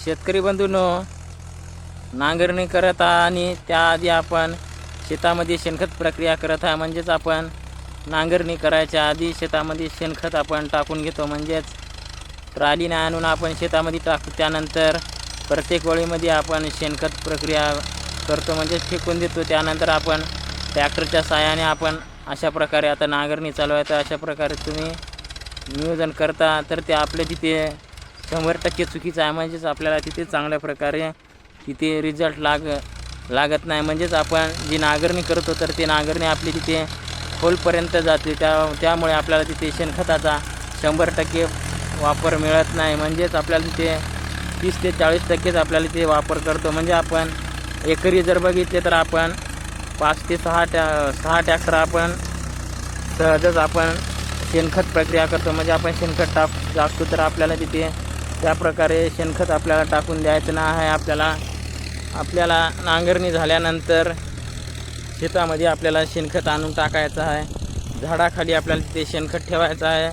शेतकरी बंधूंनो, नांगरणी करत आणि त्याआधी आपण शेतामध्ये शेणखत प्रक्रिया करत आहे. म्हणजेच आपण नांगरणी करायच्या आधी शेतामध्ये शेणखत आपण टाकून घेतो. म्हणजेच ट्रालीने आणून आपण शेतामध्ये टाकतो. त्यानंतर प्रत्येक वळीमध्ये आपण शेणखत प्रक्रिया करतो, म्हणजे फेकून देतो. त्यानंतर आपण ट्रॅक्टरच्या साहाय्याने आपण अशा प्रकारे आता नांगरणी चालू आहे. तर अशा प्रकारे तुम्ही नियोजन करता तर ते आपल्या तिथे 100% चुकीचं आहे. म्हणजेच आपल्याला तिथे चांगल्या प्रकारे तिथे रिझल्ट लागत नाही. म्हणजेच आपण जी नांगरणी करतो तर ती नांगरणी आपली तिथे खोलपर्यंत जाते. त्यामुळे आपल्याला तिथे शेणखताचा 100% वापर मिळत नाही. म्हणजेच आपल्याला तिथे 30 ते 40%च आपल्याला तिथे वापर करतो. म्हणजे आपण एकरी जर बघितले तर आपण 5 ते 6 ट्रॅक्टर आपण सहजच आपण शेणखत प्रक्रिया करतो. म्हणजे आपण शेणखत टाकतो तर आपल्याला तिथे त्या प्रकारे शेणखत आपल्याला टाकून द्यायचं नाही आहे. आपल्याला नांगरणी झाल्यानंतर शेतामध्ये आपल्याला शेणखत आणून टाकायचं आहे. झाडाखाली आपल्याला तिथे शेणखत ठेवायचं आहे.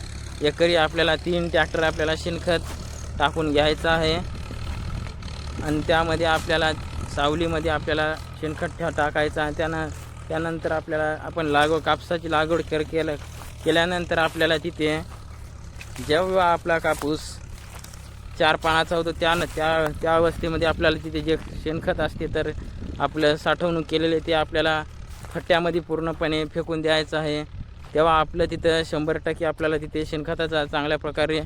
एकरी आपल्याला 3 ट्रॅक्टर आपल्याला शेणखत टाकून घ्यायचं आहे आणि त्यामध्ये आपल्याला सावलीमध्ये आपल्याला शेणखत टाकायचं आहे. त्यानंतर आपल्याला आपण कापसाची लागवड केल्यानंतर आपल्याला तिथे जेव्हा आपला कापूस 4 पानाचा होतो त्या अवस्थेमध्ये आपल्याला तिथे जे शेणखत असते तर आपलं साठवणूक केलेले ते आपल्याला फट्ट्यामध्ये पूर्णपणे फेकून द्यायचं आहे. तेव्हा आपलं तिथं 100% आपल्याला तिथे शेणखताचा चांगल्या प्रकारे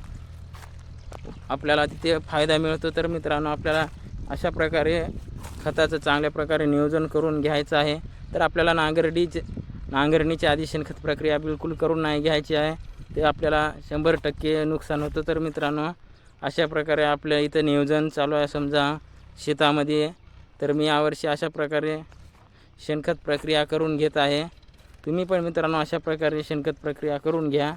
आपल्याला तिथे फायदा मिळतो. तर मित्रांनो, आपल्याला अशा प्रकारे खताचं चांगल्या प्रकारे नियोजन करून घ्यायचं आहे. तर आपल्याला नांगरणीच्या आधी शेणखत प्रक्रिया बिलकुल करून नाही घ्यायची आहे. ते आपल्याला 100% नुकसान होतं. तर मित्रांनो, अशा प्रकारे आपल्या इथं नियोजन चालू आहे समजा शेतामध्ये. तर मी यावर्षी अशा प्रकारे शेणखत प्रक्रिया करून घेत आहे. तुम्ही पण मित्रांनो अशा प्रकारे शेणखत प्रक्रिया करून घ्या.